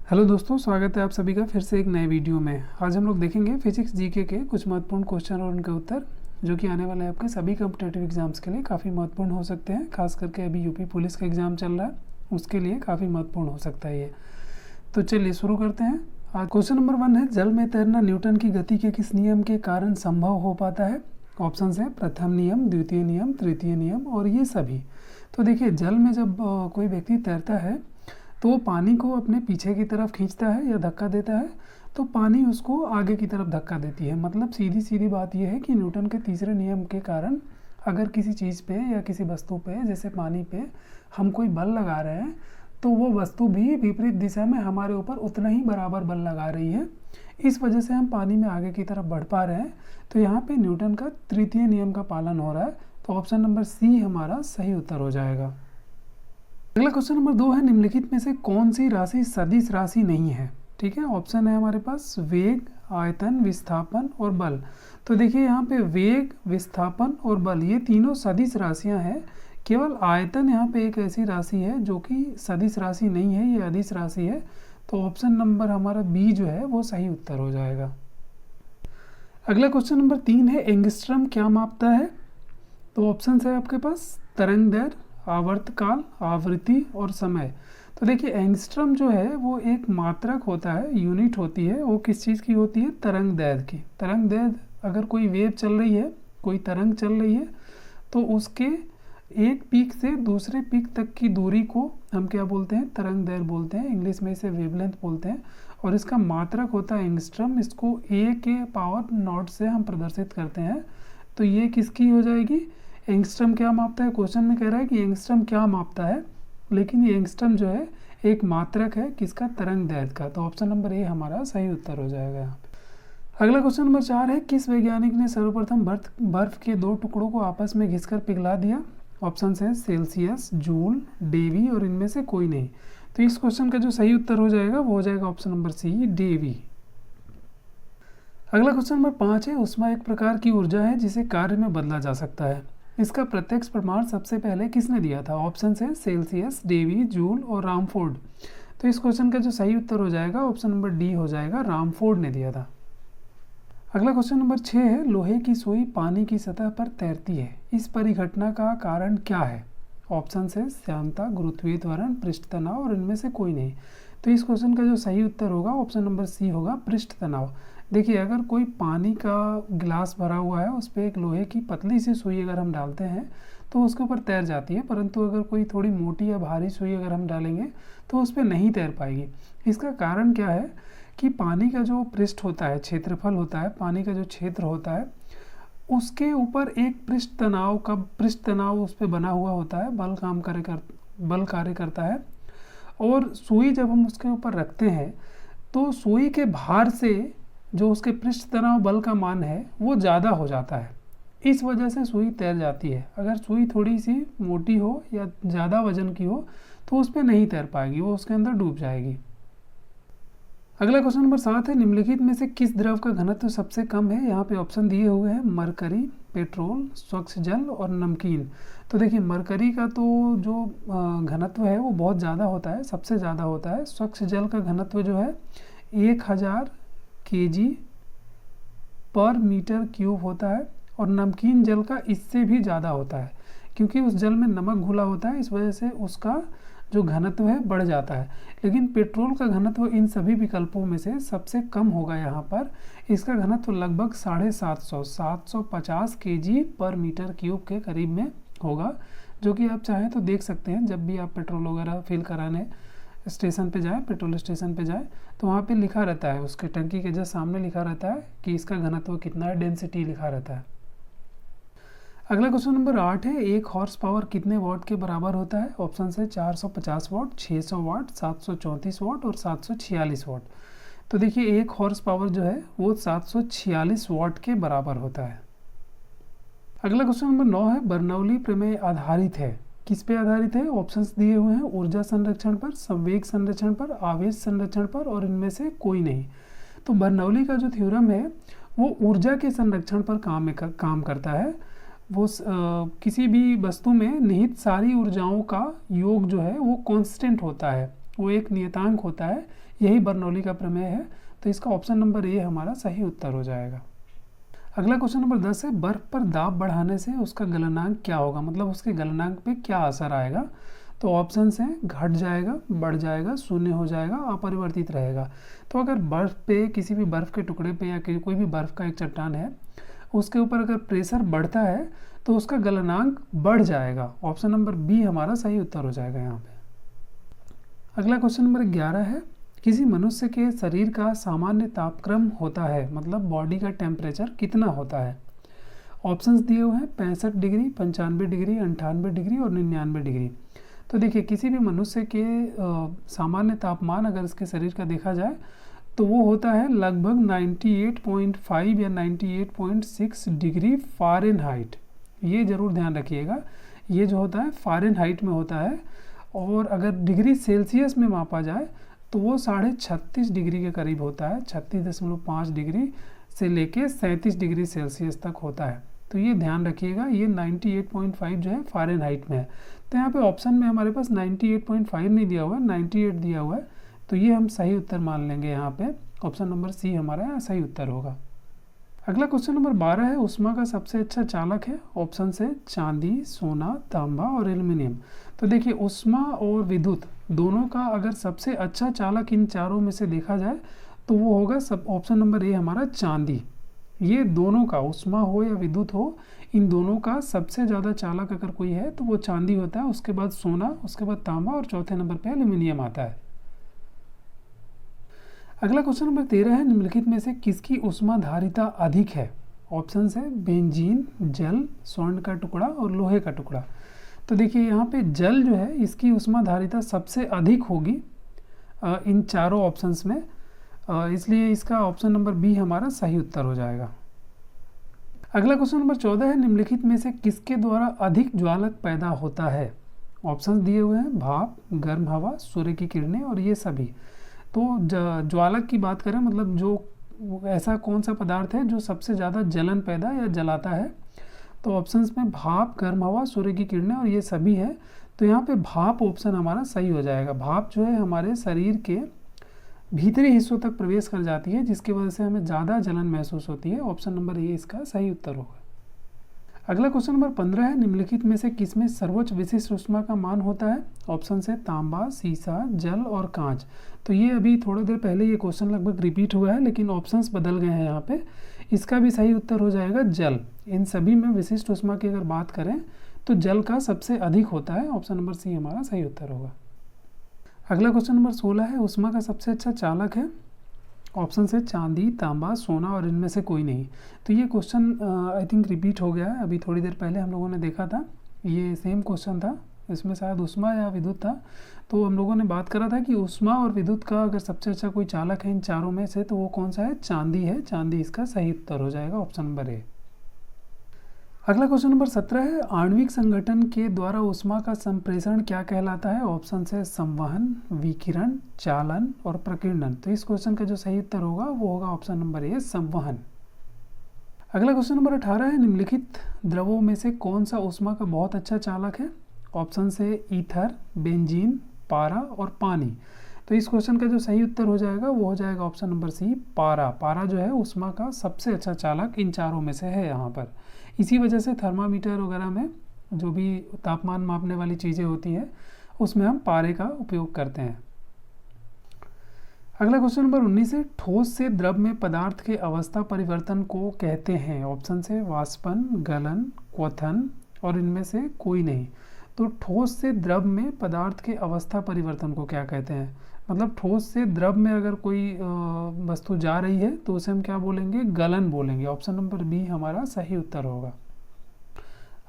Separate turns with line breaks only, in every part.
Hello दोस्तों, स्वागत है आप सभी का फिर से एक नए वीडियो में। आज हम लोग देखेंगे फिजिक्स जीके के कुछ महत्वपूर्ण क्वेश्चन और उनके उत्तर, जो कि आने वाले आपके सभी कॉम्पिटिटिव एग्जाम्स के लिए काफ़ी महत्वपूर्ण हो सकते हैं। खास करके अभी यूपी पुलिस का एग्ज़ाम चल रहा है, उसके लिए काफ़ी महत्वपूर्ण हो सकता है ये। तो चलिए शुरू करते हैं। आज क्वेश्चन नंबर 1 है, जल में तैरना न्यूटन की गति के किस नियम के कारण संभव हो पाता है? ऑप्शन है प्रथम नियम, द्वितीय नियम, तृतीय नियम और ये सभी। तो देखिए, जल में जब कोई व्यक्ति तैरता है तो वो पानी को अपने पीछे की तरफ खींचता है या धक्का देता है, तो पानी उसको आगे की तरफ धक्का देती है। मतलब सीधी सीधी बात यह है कि न्यूटन के तीसरे नियम के कारण अगर किसी चीज़ पे या किसी वस्तु पे, जैसे पानी पे, हम कोई बल लगा रहे हैं तो वो वस्तु भी विपरीत दिशा में हमारे ऊपर उतना ही बराबर बल लगा रही है। इस वजह से हम पानी में आगे की तरफ बढ़ पा रहे हैं। तो यहाँ पे न्यूटन का तृतीय नियम का पालन हो रहा है। तो ऑप्शन नंबर सी हमारा सही उत्तर हो जाएगा। अगला क्वेश्चन नंबर 2 है, निम्नलिखित में से कौन सी राशि सदिश राशि नहीं है? ठीक है, ऑप्शन है हमारे पास वेग, आयतन, विस्थापन और बल। तो देखिए यहाँ पे वेग, विस्थापन और बल ये तीनों सदिश राशियाँ हैं। केवल आयतन यहाँ पे एक ऐसी राशि है जो कि सदिश राशि नहीं है, ये अदिश राशि है। तो ऑप्शन नंबर हमारा बी जो है वो सही उत्तर हो जाएगा। अगला क्वेश्चन नंबर 3 है, एंगस्ट्रम क्या मापता है? तो ऑप्शन है आपके पास तरंग दैर्घ्य, आवर्तकाल, आवृत्ति और समय। तो देखिए, एंगस्ट्रम जो है वो एक मात्रक होता है, यूनिट होती है। वो किस चीज़ की होती है? तरंग दैर्घ्य की। तरंग दैर्घ्य, अगर कोई वेव चल रही है, कोई तरंग चल रही है, तो उसके एक पीक से दूसरे पीक तक की दूरी को हम क्या बोलते हैं? तरंग दैर्घ्य बोलते हैं। इंग्लिश में इसे वेवलेंथ बोलते हैं। और इसका मात्रक होता है एंगस्ट्रम। इसको ए के पावर नॉट से हम प्रदर्शित करते हैं। तो ये किसकी हो जाएगी? एंगस्ट्रम क्या मापता है? क्वेश्चन में कह रहा है कि एंगस्ट्रम क्या मापता है, लेकिन ये एंगस्ट्रम जो है एक मात्रक है किसका? तरंग दैर्घ्य का। तो ऑप्शन नंबर ए हमारा सही उत्तर हो जाएगा यहाँ पे। अगला क्वेश्चन नंबर 4 है, किस वैज्ञानिक ने सर्वप्रथम बर्फ के दो टुकड़ों को आपस में घिसकर पिघला दिया? ऑप्शन है सेल्सियस, जूल, डेवी और इनमें से कोई नहीं। तो इस क्वेश्चन का जो सही उत्तर हो जाएगा वो हो जाएगा ऑप्शन नंबर सी, डेवी। अगला क्वेश्चन नंबर 5 है, ऊष्मा एक प्रकार की ऊर्जा है जिसे कार्य में बदला जा सकता है। इसका प्रत्यक्ष प्रमाण सबसे पहले किसने दिया था? ऑप्शन है सेल्सियस, डेवी, जूल और रामफोर्ड। तो इस क्वेश्चन का जो सही उत्तर हो जाएगा ऑप्शन नंबर डी हो जाएगा, रामफोर्ड ने दिया था। अगला क्वेश्चन नंबर 6 है, लोहे की सुई पानी की सतह पर तैरती है, इस परिघटना का कारण क्या है? ऑप्शन है श्यानता, गुरुत्वीय त्वरण, पृष्ठ तनाव और इनमें से कोई नहीं। तो इस क्वेश्चन का जो सही उत्तर होगा ऑप्शन नंबर सी होगा, पृष्ठ तनाव। देखिए, अगर कोई पानी का गिलास भरा हुआ है, उस पर एक लोहे की पतली सी सुई अगर हम डालते हैं तो उसके ऊपर तैर जाती है, परंतु अगर कोई थोड़ी मोटी या भारी सुई अगर हम डालेंगे तो उस पर नहीं तैर पाएगी। इसका कारण क्या है कि पानी का जो पृष्ठ होता है, क्षेत्रफल होता है, पानी का जो क्षेत्र होता है, उसके ऊपर एक पृष्ठ तनाव उस पर बना हुआ होता है, बल कार्य करता है। और सुई जब हम उसके ऊपर रखते हैं तो सुई के भार से जो उसके पृष्ठ तनाव बल का मान है वो ज़्यादा हो जाता है। इस वजह से सुई तैर जाती है। अगर सुई थोड़ी सी मोटी हो या ज़्यादा वजन की हो तो उस पर नहीं तैर पाएगी, वो उसके अंदर डूब जाएगी। अगला क्वेश्चन नंबर 7 है, निम्नलिखित में से किस द्रव का घनत्व सबसे कम है? यहाँ पे ऑप्शन दिए हुए हैं मरकरी, पेट्रोल, स्वच्छ जल और नमकीन। तो देखिए, मरकरी का तो जो घनत्व है वो बहुत ज़्यादा होता है, सबसे ज़्यादा होता है। स्वच्छ जल का घनत्व जो है 1000 kg पर मीटर क्यूब होता है। और नमकीन जल का इससे भी ज़्यादा होता है, क्योंकि उस जल में नमक घुला होता है, इस वजह से उसका जो घनत्व है बढ़ जाता है। लेकिन पेट्रोल का घनत्व इन सभी विकल्पों में से सबसे कम होगा। यहाँ पर इसका घनत्व लगभग 750 kg पर मीटर क्यूब के करीब में होगा, जो कि आप चाहें तो देख सकते हैं। जब भी आप पेट्रोल वगैरह फिल कराने स्टेशन पे जाएं, पेट्रोल स्टेशन पे जाएं, तो वहाँ पे लिखा रहता है, उसके टंकी के जस्ट सामने लिखा रहता है कि इसका घनत्व कितना है, डेंसिटी लिखा रहता है। अगला क्वेश्चन नंबर 8 है, एक हॉर्स पावर कितने वाट के बराबर होता है? ऑप्शन है 450 वाट, 600 वाट, 734 वाट और 746 वाट। तो देखिए, एक हॉर्स पावर जो है वो 746 वाट के बराबर होता है। अगला क्वेश्चन नंबर 9 है, बर्नौली प्रमेय आधारित है, किस पे आधारित है? ऑप्शंस दिए हुए हैं ऊर्जा संरक्षण पर, संवेग संरक्षण पर, आवेश संरक्षण पर और इनमें से कोई नहीं। तो बर्नौली का जो थ्योरम है वो ऊर्जा के संरक्षण पर काम करता है। वो किसी भी वस्तु में निहित सारी ऊर्जाओं का योग जो है वो कांस्टेंट होता है, वो एक नियतांक होता है, यही बर्नौली का प्रमेय है। तो इसका ऑप्शन नंबर ए हमारा सही उत्तर हो जाएगा। अगला क्वेश्चन नंबर 10 है, बर्फ पर दाब बढ़ाने से उसका गलनांक क्या होगा, मतलब उसके गलनांक पे क्या असर आएगा। तो ऑप्शन हैं, घट जाएगा, बढ़ जाएगा, शून्य हो जाएगा, अपरिवर्तित रहेगा। तो अगर बर्फ़ पे, किसी भी बर्फ़ के टुकड़े पे या कोई भी बर्फ़ का एक चट्टान है, उसके ऊपर अगर प्रेशर बढ़ता है तो उसका गलनांक बढ़ जाएगा। ऑप्शन नंबर बी हमारा सही उत्तर हो जाएगा यहाँ पे। अगला क्वेश्चन नंबर 11 है, किसी मनुष्य के शरीर का सामान्य तापक्रम होता है, मतलब बॉडी का टेम्परेचर कितना होता है। ऑप्शंस दिए हुए हैं 65 डिग्री, 95 डिग्री, 98 डिग्री और 99 डिग्री। तो देखिए, किसी भी मनुष्य के सामान्य तापमान अगर इसके शरीर का देखा जाए तो वो होता है लगभग 98.5 या 98.6 डिग्री फ़ारेनहाइट। ये ज़रूर ध्यान रखिएगा, ये जो होता है फ़ारेनहाइट में होता है। और अगर डिग्री सेल्सियस में मापा जाए तो वो 36.5 डिग्री के करीब होता है। 36.5 डिग्री से लेके 37 डिग्री सेल्सियस तक होता है। तो ये ध्यान रखिएगा, ये 98.5 जो है फ़ारेनहाइट में है। तो यहाँ पे ऑप्शन में हमारे पास 98.5 नहीं दिया हुआ है, 98 दिया हुआ है। तो ये हम सही उत्तर मान लेंगे यहाँ पे। ऑप्शन नंबर सी हमारा यहाँ सही उत्तर होगा। अगला क्वेश्चन नंबर 12 है, उष्मा का सबसे अच्छा चालक है। ऑप्शन है चांदी, सोना, तांबा और एल्युमिनियम। तो देखिए, उष्मा और विद्युत दोनों का अगर सबसे अच्छा चालक इन चारों में से देखा जाए तो वो होगा सब ऑप्शन नंबर ए हमारा चांदी। ये दोनों का, उष्मा हो या विद्युत हो, इन दोनों का सबसे ज़्यादा चालक अगर कोई है तो वो चांदी होता है। उसके बाद सोना, उसके बाद तांबा और चौथे नंबर पे एल्युमिनियम आता है। अगला क्वेश्चन नंबर 13 है, निम्नलिखित में से किसकी उष्मा धारिता अधिक है। ऑप्शन है बेंजीन, जल, स्वर्ण का टुकड़ा और लोहे का टुकड़ा। तो देखिए, यहाँ पे जल जो है इसकी उष्मा धारिता सबसे अधिक होगी इन चारों ऑप्शंस में, इसलिए इसका ऑप्शन नंबर बी हमारा सही उत्तर हो जाएगा। अगला क्वेश्चन नंबर 14 है, निम्नलिखित में से किसके द्वारा अधिक ज्वालक पैदा होता है। ऑप्शन दिए हुए हैं भाप, गर्म हवा, सूर्य की किरणें और ये सभी। तो ज्वालक की बात करें, मतलब जो ऐसा कौन सा पदार्थ है जो सबसे ज़्यादा जलन पैदा या जलाता है। तो ऑप्शंस में भाप, गर्म हवा, सूर्य की किरणें और ये सभी है। तो यहाँ पे भाप ऑप्शन हमारा सही हो जाएगा। भाप जो है हमारे शरीर के भीतरी हिस्सों तक प्रवेश कर जाती है, जिसकी वजह से हमें ज़्यादा जलन महसूस होती है। ऑप्शन नंबर ए इसका सही उत्तर होगा। अगला क्वेश्चन नंबर 15 है, निम्नलिखित में से किसमें सर्वोच्च विशिष्ट उष्मा का मान होता है। ऑप्शन है तांबा, सीसा, जल और कांच। तो ये अभी थोड़ी देर पहले ये क्वेश्चन लगभग रिपीट हुआ है, लेकिन ऑप्शंस बदल गए हैं यहाँ पे। इसका भी सही उत्तर हो जाएगा जल। इन सभी में विशिष्ट उष्मा की अगर बात करें तो जल का सबसे अधिक होता है। ऑप्शन नंबर सी हमारा सही उत्तर होगा। अगला क्वेश्चन नंबर 16 है, उष्मा का सबसे अच्छा चालक है। ऑप्शन है चांदी, तांबा, सोना और इनमें से कोई नहीं। तो ये क्वेश्चन आई थिंक रिपीट हो गया है, अभी थोड़ी देर पहले हम लोगों ने देखा था, ये सेम क्वेश्चन था। इसमें शायद उष्मा या विद्युत था। तो हम लोगों ने बात करा था कि उष्मा और विद्युत का अगर सबसे अच्छा कोई चालक है इन चारों में से तो वो कौन सा है, चांदी है। चांदी इसका सही उत्तर हो जाएगा, ऑप्शन नंबर ए। अगला क्वेश्चन नंबर 17 है, आणविक संगठन के द्वारा उष्मा का संप्रेषण क्या कहलाता है। ऑप्शन है संवहन, विकिरण, चालन और प्रकीर्णन। तो इस क्वेश्चन का जो सही उत्तर होगा वो होगा ऑप्शन नंबर ए, संवहन। अगला क्वेश्चन नंबर 18 है, निम्नलिखित द्रवों में से कौन सा उष्मा का बहुत अच्छा चालक है। ऑप्शन है ईथर, बेंजीन, पारा और पानी। तो इस क्वेश्चन का जो सही उत्तर हो जाएगा वो हो जाएगा ऑप्शन नंबर सी, पारा। पारा जो है उष्मा का सबसे अच्छा चालक इन चारों में से है यहाँ पर। इसी वजह से थर्मामीटर वगैरह में जो भी तापमान मापने वाली चीज़ें होती है उसमें हम पारे का उपयोग करते हैं। अगला क्वेश्चन नंबर 19 है, ठोस से द्रव में पदार्थ के अवस्था परिवर्तन को कहते हैं। ऑप्शन है वाष्पन, गलन, क्वथन और इनमें से कोई नहीं। तो ठोस से द्रव में पदार्थ के अवस्था परिवर्तन को क्या कहते हैं, मतलब ठोस से द्रव में अगर कोई वस्तु जा रही है तो उसे हम क्या बोलेंगे, गलन बोलेंगे। ऑप्शन नंबर बी हमारा सही उत्तर होगा।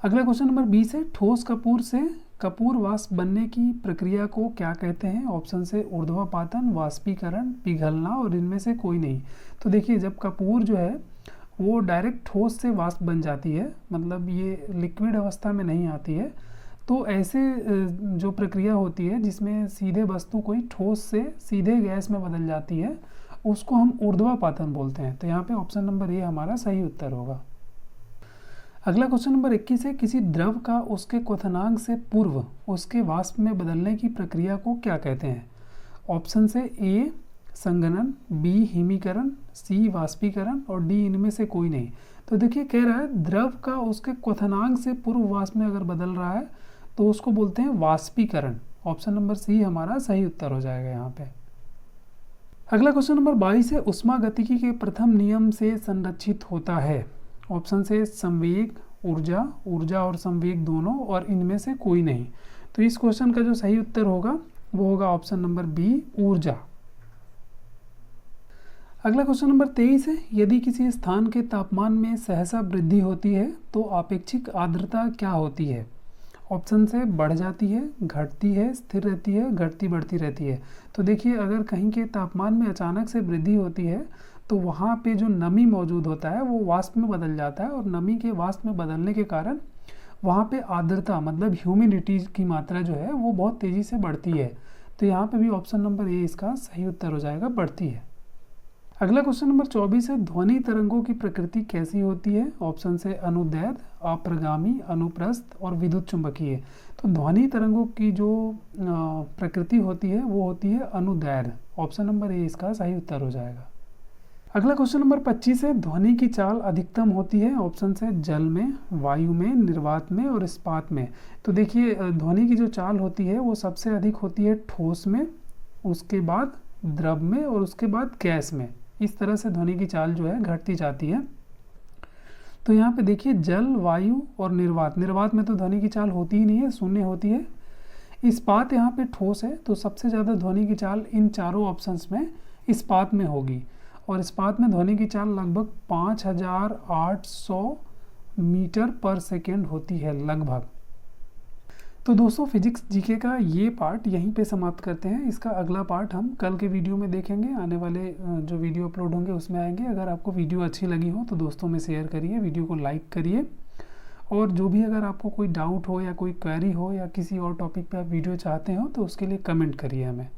अगला क्वेश्चन नंबर 20 है, ठोस कपूर से कपूर वाष्प बनने की प्रक्रिया को क्या कहते हैं। ऑप्शन से ऊर्ध्वपातन, वाष्पीकरण, पिघलना और इनमें से कोई नहीं। तो देखिए, जब कपूर जो है वो डायरेक्ट ठोस से वाष्प बन जाती है, मतलब ये लिक्विड अवस्था में नहीं आती है, तो ऐसे जो प्रक्रिया होती है जिसमें सीधे वस्तु कोई ठोस से सीधे गैस में बदल जाती है उसको हम ऊर्ध्वपातन बोलते हैं। तो यहाँ पे ऑप्शन नंबर ए हमारा सही उत्तर होगा। अगला क्वेश्चन नंबर 21 है, किसी द्रव का उसके क्वथनांक से पूर्व उसके वाष्प में बदलने की प्रक्रिया को क्या कहते हैं। ऑप्शन से ए संघनन, बी हिमीकरण, सी वाष्पीकरण और डी इनमें से कोई नहीं। तो देखिए कह रहा है द्रव का उसके क्वथनांक से पूर्व वाष्प में अगर बदल रहा है तो उसको बोलते हैं वाष्पीकरण। ऑप्शन नंबर सी हमारा सही उत्तर हो जाएगा यहाँ पे। अगला क्वेश्चन नंबर 22 है, उष्मागतिकी के प्रथम नियम से संरक्षित होता है। ऑप्शन से संवेग, ऊर्जा, ऊर्जा और संवेग दोनों और इनमें से कोई नहीं। तो इस क्वेश्चन का जो सही उत्तर होगा वो होगा ऑप्शन नंबर बी ऊर्जा। अगला क्वेश्चन नंबर 23 है, यदि किसी स्थान के तापमान में सहसा वृद्धि होती है तो आपेक्षिक आर्द्रता क्या होती है। ऑप्शन से बढ़ जाती है, घटती है, स्थिर रहती है, घटती बढ़ती रहती है। तो देखिए अगर कहीं के तापमान में अचानक से वृद्धि होती है तो वहाँ पे जो नमी मौजूद होता है वो वाष्प में बदल जाता है और नमी के वाष्प में बदलने के कारण वहाँ पे आर्द्रता मतलब ह्यूमिडिटी की मात्रा जो है वो बहुत तेज़ी से बढ़ती है। तो यहाँ पे भी ऑप्शन नंबर ए इसका सही उत्तर हो जाएगा, बढ़ती है। अगला क्वेश्चन नंबर 24 है, ध्वनि तरंगों की प्रकृति कैसी होती है। ऑप्शन से अनुदैर्घ्य, अप्रगामी, अनुप्रस्थ और विद्युत चुंबकीय। तो ध्वनि तरंगों की जो प्रकृति होती है वो होती है अनुदैर्घ्य। ऑप्शन नंबर ए इसका सही उत्तर हो जाएगा। अगला क्वेश्चन नंबर 25 है, ध्वनि की चाल अधिकतम होती है। ऑप्शन से जल में, वायु में, निर्वात में और इस्पात में। तो देखिए ध्वनि की जो चाल होती है वो सबसे अधिक होती है ठोस में, उसके बाद द्रव में और उसके बाद गैस में। इस तरह से ध्वनि की चाल जो है घटती जाती है। तो यहाँ पे देखिए जल, वायु और निर्वात, निर्वात में तो ध्वनि की चाल होती ही नहीं है, शून्य होती है। इस्पात यहाँ पे ठोस है तो सबसे ज़्यादा ध्वनि की चाल इन चारों ऑप्शंस में इस्पात में होगी और इस्पात में ध्वनि की चाल लगभग 5800 मीटर पर सेकेंड होती है लगभग। तो दोस्तों फिजिक्स जीके का ये पार्ट यहीं पे समाप्त करते हैं। इसका अगला पार्ट हम कल के वीडियो में देखेंगे, आने वाले जो वीडियो अपलोड होंगे उसमें आएंगे। अगर आपको वीडियो अच्छी लगी हो तो दोस्तों में शेयर करिए, वीडियो को लाइक करिए और जो भी अगर आपको कोई डाउट हो या कोई क्वेरी हो या किसी और टॉपिक पे आप वीडियो चाहते हो तो उसके लिए कमेंट करिए हमें।